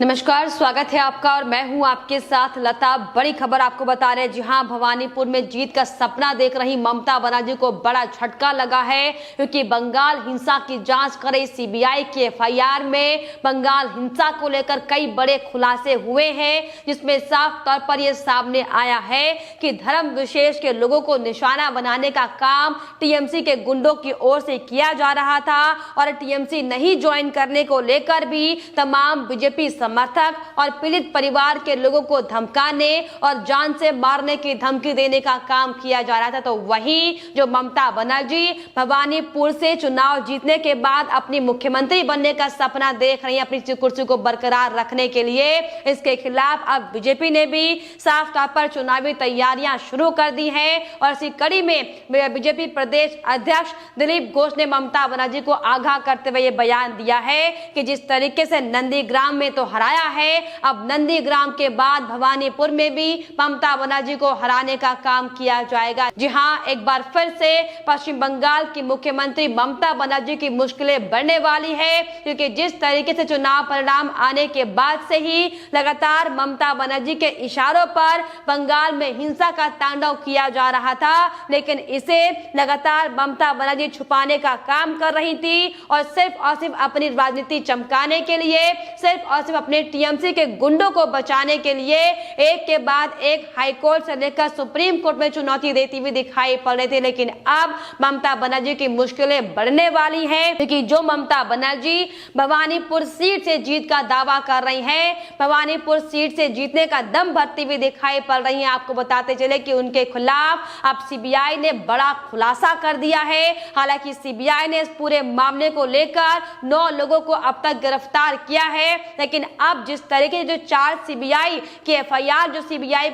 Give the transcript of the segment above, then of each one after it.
नमस्कार, स्वागत है आपका और मैं हूं आपके साथ लता। बड़ी खबर आपको बता रहे हैं। जी हां, भवानीपुर में जीत का सपना देख रही ममता बनर्जी को बड़ा झटका लगा है, क्योंकि बंगाल हिंसा की जांच कर रही सीबीआई की एफआईआर में बंगाल हिंसा को लेकर कई बड़े खुलासे हुए हैं, जिसमें साफ तौर पर यह सामने आया है कि धर्म विशेष के लोगों को निशाना बनाने का काम टीएमसी के गुंडों की ओर से किया जा रहा था और टीएमसी नहीं ज्वाइन करने को लेकर भी तमाम बीजेपी समर्थक और पीड़ित परिवार के लोगों को धमकाने और जान से मारने की धमकी देने का काम किया जा रहा था। तो वहीं जो ममता बनर्जी भवानीपुर से चुनाव जीतने के बाद अपनी मुख्यमंत्री बनने का सपना देख रही है अपनी कुर्सी को बरकरार रखने के लिए, इसके खिलाफ अब बीजेपी ने भी साफ तौर पर चुनावी तैयारियां शुरू कर दी है। और इसी कड़ी में बीजेपी प्रदेश अध्यक्ष दिलीप घोष ने ममता बनर्जी को आगाह करते हुए यह बयान दिया है कि जिस तरीके से नंदीग्राम में तो हराया है, अब नंदीग्राम के बाद भवानीपुर में भी ममता बनर्जी को हराने का काम किया जाएगा। जी हां, एक बार फिर से पश्चिम बंगाल की मुख्यमंत्री ममता बनर्जी की मुश्किलें बढ़ने वाली है, क्योंकि जिस तरीके से चुनाव परिणाम आने के बाद से ही लगातार ममता बनर्जी के इशारों पर बंगाल में हिंसा का तांडव किया जा रहा था, लेकिन इसे लगातार ममता बनर्जी छुपाने का काम कर रही थी और सिर्फ अपनी राजनीति चमकाने के लिए, सिर्फ और सिर्फ अपने टीएमसी के गुंडों को बचाने के लिए एक के बाद एक हाईकोर्ट से लेकर सुप्रीम कोर्ट में चुनौती देती हुई दिखाई पड़ रही थी। लेकिन अब ममता बनर्जी की मुश्किलें बढ़ने वाली हैं, क्योंकि जो ममता बनर्जी भवानीपुर सीट से जीत का दावा कर रही हैं, भवानीपुर सीट से जीतने का दम भरती हुई दिखाई पड़ रही हैं। आपको बताते चले कि उनके खिलाफ अब सीबीआई ने बड़ा खुलासा कर दिया है। हालांकि सीबीआई ने इस पूरे मामले को लेकर 9 लोगों को अब तक गिरफ्तार किया है, लेकिन अब जिस तरीके से जो 4 सीबीआई की एफआईआर जो सीबीआई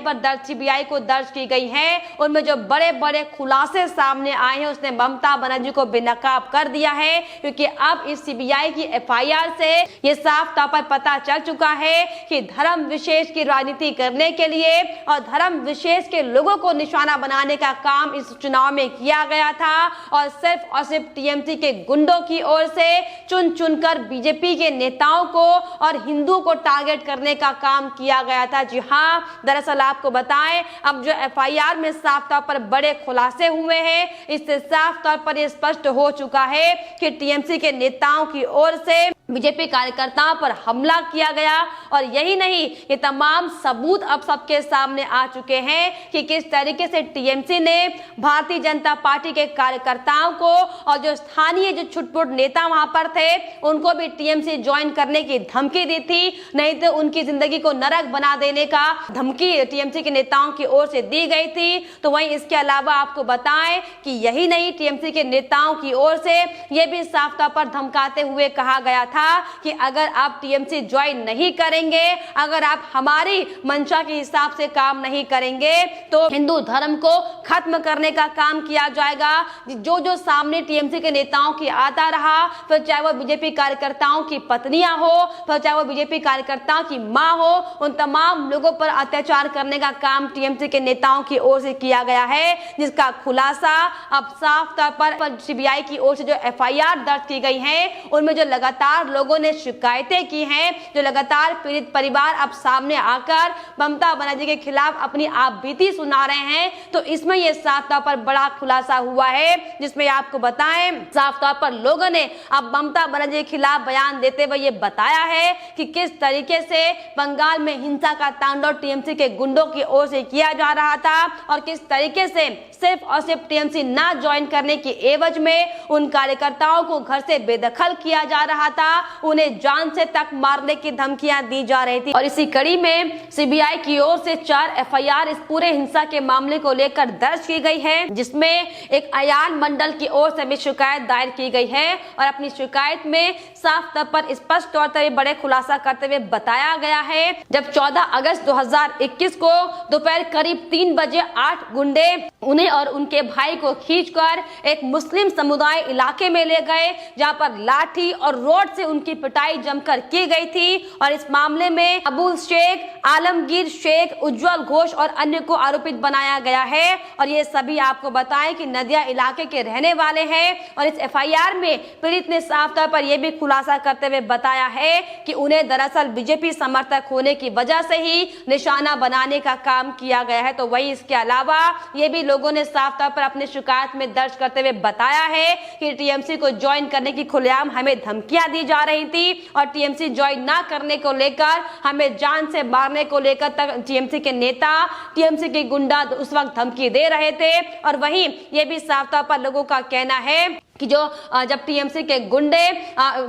को दर्ज की गई है, उनमें जो बड़े बड़े खुलासे सामने आए हैं, उसने ममता बनर्जी को बेनकाब कर दिया है। क्योंकि अब इस सीबीआई की एफआईआर से ये साफ तौर पर पता चल चुका है कि धर्म विशेष की राजनीति करने के लिए और धर्म विशेष के लोगों को निशाना बनाने का काम इस चुनाव में किया गया था और सिर्फ टीएमसी के गुंडों की ओर से चुन चुनकर बीजेपी के नेताओं को और हिंदुओं को टारगेट करने का काम किया गया था। जी हां, दरअसल आपको बताएं, अब जो एफआईआर में साफ तौर पर बड़े खुलासे हुए हैं, इससे साफ तौर पर यह स्पष्ट हो चुका है कि टीएमसी के नेताओं की ओर से बीजेपी कार्यकर्ताओं पर हमला किया गया। और यही नहीं, ये तमाम सबूत अब सबके सामने आ चुके हैं कि किस तरीके से टीएमसी ने भारतीय जनता पार्टी के कार्यकर्ताओं को और जो स्थानीय जो छुटपुट नेता वहां पर थे, उनको भी टीएमसी ज्वाइन करने की धमकी दी थी, नहीं तो उनकी जिंदगी को नरक बना देने का धमकी टीएमसी के नेताओं की ओर से दी गई थी। तो वहीं इसके अलावा आपको बताएं कि यही नहीं, टीएमसी के नेताओं की ओर से यह भी साफ तौर पर धमकाते हुए कहा गया था कि अगर आप टीएमसी ज्वाइन नहीं करेंगे, अगर आप हमारी मंशा के हिसाब से काम नहीं करेंगे, तो हिंदू धर्म को खत्म करने का काम किया जाएगा। जो सामने टीएमसी के नेताओं की आता रहा, फिर चाहे वो बीजेपी कार्यकर्ताओं की पत्नियां हो, फिर चाहे वो बीजेपी कार्यकर्ताओं की मां हो, उन तमाम लोगों पर अत्याचार करने का काम टीएमसी के नेताओं की ओर से किया गया है, जिसका खुलासा अब साफ तौर पर सीबीआई की ओर से जो एफआईआर दर्ज की गई है, उनमें जो लगातार लोगों ने शिकायतें की हैं, जो लगातार पीड़ित परिवार अब सामने आकर ममता बनर्जी के खिलाफ अपनी आपबीती सुना रहे हैं, तो इसमें यह साफ तौर पर बड़ा खुलासा हुआ है, जिसमें आपको बताएं साफ तौर पर लोगों ने अब ममता बनर्जी के खिलाफ बयान देते हुए ये बताया है कि किस तरीके से बंगाल में हिंसा का तांडव टीएमसी के गुंडों की ओर से किया जा रहा था और किस तरीके से सिर्फ टीएमसी ना ज्वाइन करने की एवज में उन कार्यकर्ताओं को घर से बेदखल किया जा रहा था, उन्हें जान से तक मारने की धमकियां दी जा रही थी। और इसी कड़ी में सीबीआई की ओर से 4 एफआईआर इस पूरे हिंसा के मामले को लेकर दर्ज की गई है, जिसमें एक अयान मंडल की ओर से भी शिकायत दायर की गई है और अपनी शिकायत में साफ तौर पर स्पष्ट तौर पर बड़े खुलासा करते हुए बताया गया है, जब 14 अगस्त 2021 को दोपहर करीब 3 बजे 8 गुंडे उन्हें और उनके भाई को खींचकर एक मुस्लिम समुदाय इलाके में ले गए, जहां पर लाठी और रोड से उनकी पिटाई जमकर की गई थी और इस मामले में अबुल शेख, आलमगीर शेख, उज्जवल घोष और अन्य को आरोपित बनाया गया है। और ये सभी आपको बताएं कि नदिया इलाके के रहने वाले हैं और इस एफआईआर में पीड़ित ने साफ तौर पर यह भी खुलासा करते हुए बताया है कि उन्हें दरअसल बीजेपी समर्थक होने की वजह से ही निशाना बनाने का काम किया गया है। तो वही इसके अलावा ये भी लोगों ने साफ तौर पर अपनी शिकायत में दर्ज करते हुए बताया है कि टीएमसी को ज्वाइन करने की खुलेआम हमें धमकियां दी जा रही थी और टीएमसी ज्वाइन ना करने को लेकर हमें जान से मारने को लेकर तक टीएमसी के नेता, टीएमसी के गुंडा उस वक्त धमकी दे रहे थे। और वहीं ये भी साफ तौर पर लोगों का कहना है कि जब टीएमसी के गुंडे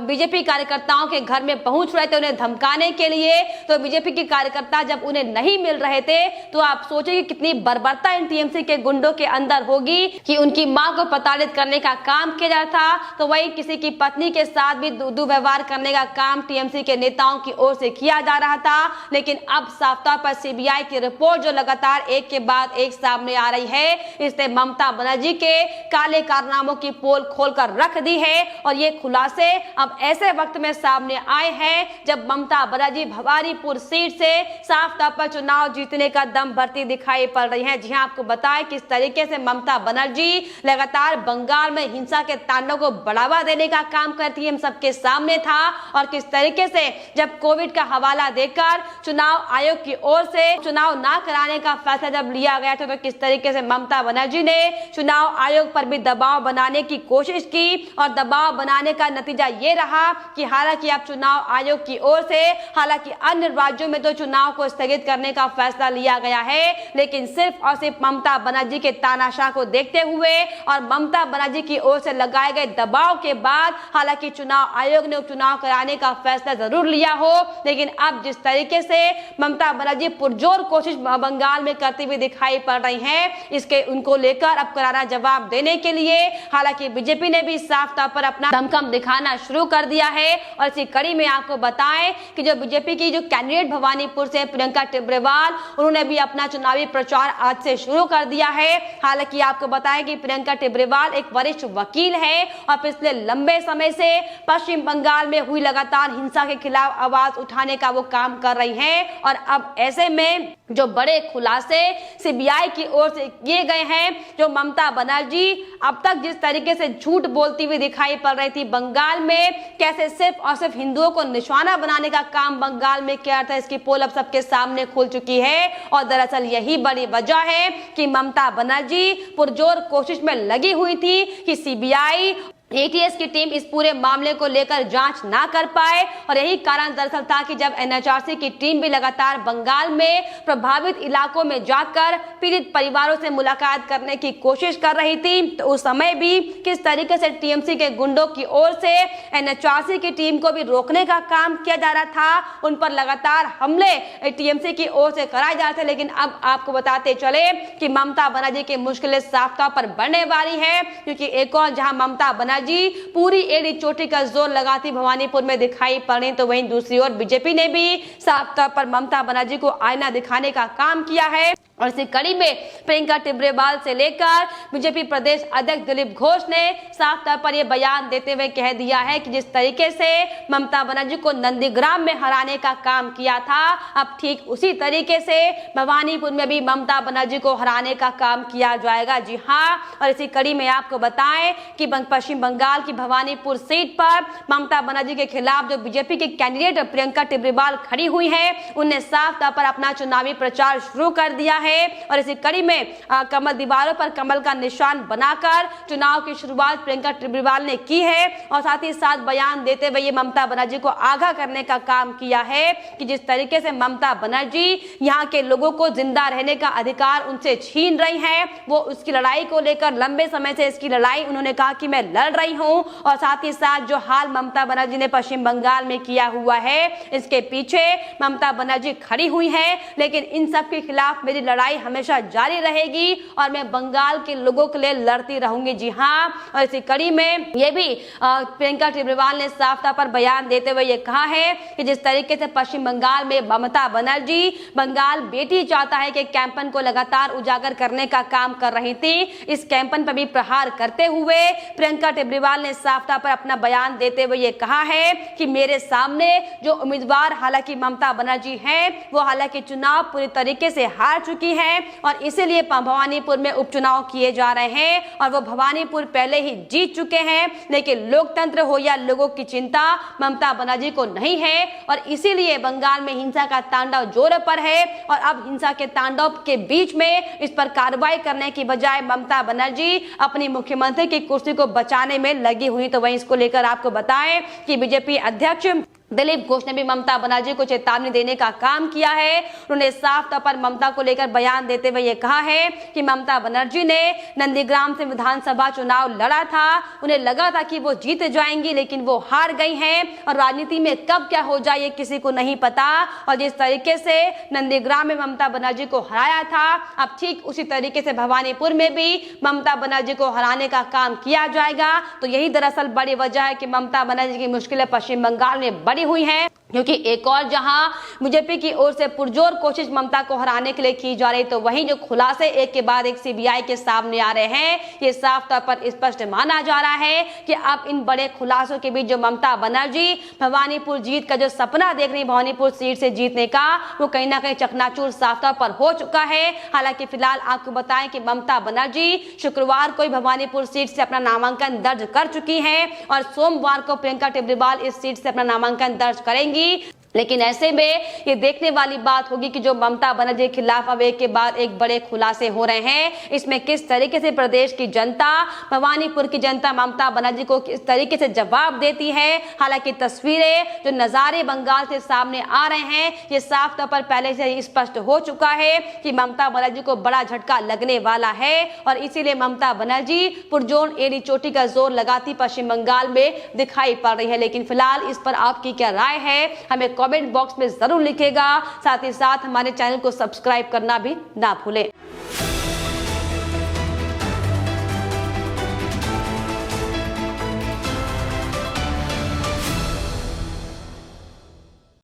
बीजेपी कार्यकर्ताओं के घर में पहुंच रहे थे उन्हें धमकाने के लिए, तो बीजेपी के कार्यकर्ता जब उन्हें नहीं मिल रहे थे तो आप सोचिए कितनी बर्बरता इन टीएमसी के गुंडों के अंदर होगी कि उनकी मां को प्रताड़ित करने का काम किया जाता था। तो वही किसी की पत्नी के साथ भी दुर्व्यवहार करने का काम टीएमसी के नेताओं की ओर से किया जा रहा था। लेकिन अब साफ तौर पर सीबीआई की रिपोर्ट जो लगातार एक के बाद एक सामने आ रही है, इसने ममता बनर्जी के काले कारनामों की पोल खोलकर रख दी है। और ये खुलासे अब ऐसे वक्त में सामने आए हैं जब ममता बनर्जी भवानीपुर सीट से साफ तौर पर चुनाव जीतने का दम भरती दिखाई पड़ रही है। जी हां, आपको बताएं किस तरीके से ममता बनर्जी लगातार बंगाल में हिंसा के तांडव को बढ़ावा देने का काम करती है, हम सबके सामने था। और किस तरीके से जब कोविड का हवाला देकर चुनाव आयोग की ओर से चुनाव ना कराने का फैसला जब लिया गया था, तो किस तरीके से ममता बनर्जी ने चुनाव आयोग पर भी दबाव बनाने की कोशिश की और दबाव बनाने का नतीजा ये रहा कि हालांकि अब चुनाव आयोग की ओर से हालांकि अन्य राज्यों में तो चुनाव को स्थगित करने का फैसला लिया गया है, लेकिन सिर्फ और सिर्फ ममता बनर्जी के तानाशाह को देखते हुए और ममता बनर्जी की ओर से लगाए गए दबाव के बाद हालांकि चुनाव आयोग ने उपचुनाव कराने का फैसला जरूर लिया हो, लेकिन अब जिस तरीके से ममता बनर्जी पुरजोर कोशिश बंगाल में करती हुई दिखाई पड़ रही है, इसके उनको लेकर अब करारा जवाब देने के लिए हालांकि बीजेपी ने भी साफ तौर पर अपना दमखम दिखाना शुरू कर दिया है। और इसी कड़ी में आपको बताएं कि जो बीजेपी की जो कैंडिडेट भवानीपुर से प्रियंका टिब्रेवाल, उन्होंने भी अपना चुनावी प्रचार आज से शुरू कर दिया है। हालांकि आपको बताएं कि प्रियंका टिब्रेवाल एक वरिष्ठ वकील है और पिछले लंबे समय से पश्चिम बंगाल में हुई लगातार हिंसा के खिलाफ आवाज उठाने का वो काम कर रही है। और अब ऐसे में जो बड़े खुलासे सीबीआई की ओर से किए गए हैं, जो ममता बनर्जी अब तक जिस तरीके से झूठ बोलती हुई दिखाई पड़ रही थी बंगाल में, कैसे सिर्फ और सिर्फ हिंदुओं को निशाना बनाने का काम बंगाल में किया था, इसकी पोल अब सबके सामने खुल चुकी है। और दरअसल यही बड़ी वजह है कि ममता बनर्जी पुरजोर कोशिश में लगी हुई थी कि सीबीआई एटीएस की टीम इस पूरे मामले को लेकर जांच ना कर पाए। और यही कारण दरअसल था कि जब एनएचआरसी की टीम भी लगातार बंगाल में प्रभावित इलाकों में जाकर पीड़ित परिवारों से मुलाकात करने की कोशिश कर रही थी, तो उस समय भी किस तरीके से टीएमसी के गुंडों की ओर से एनएचआरसी की टीम को भी रोकने का काम किया जा रहा था, उन पर लगातार हमले टीएमसी की ओर से कराए जा रहे थे। लेकिन अब आपको बताते चले कि ममता बनर्जी की मुश्किलें साफ तौर पर बढ़ने वाली है, क्योंकि एक और जहां ममता बनर्जी पूरी एड़ी चोटी का जोर लगाती भवानीपुर में दिखाई पड़ी, तो वहीं दूसरी ओर बीजेपी ने भी साफ तौर पर ममता बनर्जी को आईना दिखाने का काम किया है। और इसी कड़ी में प्रियंका टिब्रेवाल से लेकर बीजेपी प्रदेश अध्यक्ष दिलीप घोष ने साफ तौर पर यह बयान देते हुए कह दिया है कि जिस तरीके से ममता बनर्जी को नंदीग्राम में हराने का काम किया था, अब ठीक उसी तरीके से भवानीपुर में भी ममता बनर्जी को हराने का काम किया जाएगा। जी हाँ, और इसी कड़ी में आपको बताएं कि पश्चिम बंगाल की भवानीपुर सीट पर ममता बनर्जी के खिलाफ जो बीजेपी के कैंडिडेट प्रियंका टिब्रेवाल खड़ी हुई है, उन्हें साफ तौर पर अपना चुनावी प्रचार शुरू कर दिया है। और इसी कड़ी में कमल दीवारों पर कमल का निशान बनाकर चुनाव की शुरुआत प्रियंका टिब्रेवाल ने की है। और साथ ही साथ बयान देते हुए ममता बनर्जी को आगाह करने का काम किया है कि जिस तरीके से ममता बनर्जी यहाँ के लोगों को जिंदा रहने का अधिकार उनसे छीन रही है, वो उसकी लड़ाई को लेकर लंबे समय से इसकी लड़ाई उन्होंने कहा कि मैं लड़ रही हूँ। और साथ ही साथ जो हाल ममता बनर्जी ने पश्चिम बंगाल में किया हुआ है, इसके पीछे ममता बनर्जी खड़ी हुई है। लेकिन इन सब के खिलाफ मेरी लड़ाई हमेशा जारी रहेगी और मैं बंगाल के लोगों के लिए लड़ती रहूंगी। जी हाँ, और इसी कड़ी में ये भी प्रियंका टिब्रीवाल ने साफ तौर पर बयान देते हुए ये कहा है कि जिस तरीके से पश्चिम बंगाल में ममता बनर्जी बंगाल बेटी चाहता है कि कैंपन को लगातार उजागर करने का काम कर रही थी, इस कैंपन पर भी प्रहार करते हुए प्रियंका टिब्रीवाल ने साफ तौर पर अपना बयान देते हुए ये कहा है कि मेरे सामने जो उम्मीदवार हालांकि ममता बनर्जी है वो हालांकि चुनाव पूरी तरीके से हार चुकी है और इसीलिए भवानीपुर में उपचुनाव किए जा रहे हैं और वो भवानीपुर पहले ही जीत चुके हैं, लेकिन लोकतंत्र हो या लोगों की चिंता ममता बनर्जी को नहीं है और इसीलिए बंगाल में हिंसा का तांडव जोरों पर है और अब हिंसा के तांडव के बीच में इस पर कार्रवाई करने की बजाय ममता बनर्जी अपनी मुख्यमंत्री की कुर्सी को बचाने में लगी हुई। तो वहीं इसको लेकर आपको बताएं कि बीजेपी अध्यक्ष दिलीप घोष ने भी ममता बनर्जी को चेतावनी देने का काम किया है। उन्होंने साफ तौर पर ममता को लेकर बयान देते हुए ये कहा है कि ममता बनर्जी ने नंदीग्राम से विधानसभा चुनाव लड़ा था, उन्हें लगा था कि वो जीत जाएंगी लेकिन वो हार गई हैं और राजनीति में कब क्या हो जाए ये किसी को नहीं पता और जिस तरीके से नंदीग्राम में ममता बनर्जी को हराया था अब ठीक उसी तरीके से भवानीपुर में भी ममता बनर्जी को हराने का काम किया जाएगा। तो यही दरअसल बड़ी वजह है कि ममता बनर्जी की मुश्किलें पश्चिम बंगाल में बड़ी हुई हैं, क्योंकि एक और जहां बीजेपी की ओर से पुरजोर कोशिश ममता को हराने के लिए की जा रही, तो वहीं जो खुलासे एक के बाद एक सीबीआई के सामने आ रहे हैं, ये साफ तौर पर स्पष्ट माना जा रहा है कि अब इन बड़े खुलासों के बीच जो ममता बनर्जी भवानीपुर जीत का जो सपना देख रही भवानीपुर सीट से जीतने का, वो कहीं ना कहीं चकनाचूर साफ तौर पर हो चुका है। हालांकि फिलहाल आपको बताएं कि ममता बनर्जी शुक्रवार को भवानीपुर सीट से अपना नामांकन दर्ज कर चुकी है और सोमवार को प्रियंका टिब्रीवाल इस सीट से अपना नामांकन दर्ज करेंगी। लेकिन ऐसे में ये देखने वाली बात होगी कि जो ममता बनर्जी के खिलाफ अब एक के बाद एक बड़े खुलासे हो रहे हैं, इसमें किस तरीके से प्रदेश की जनता, भवानीपुर की जनता ममता बनर्जी को किस तरीके से जवाब देती है। हालांकि तस्वीरें जो नजारे बंगाल से सामने आ रहे हैं, ये साफ तौर पर पहले से ही स्पष्ट हो चुका है कि ममता बनर्जी को बड़ा झटका लगने वाला है और इसीलिए ममता बनर्जी पुरजोर एड़ी चोटी का जोर लगाती पश्चिम बंगाल में दिखाई पड़ रही है। लेकिन फिलहाल इस पर आपकी क्या राय है, हमें कमेंट बॉक्स में जरूर लिखेगा। साथ ही साथ हमारे चैनल को सब्सक्राइब करना भी ना भूलें।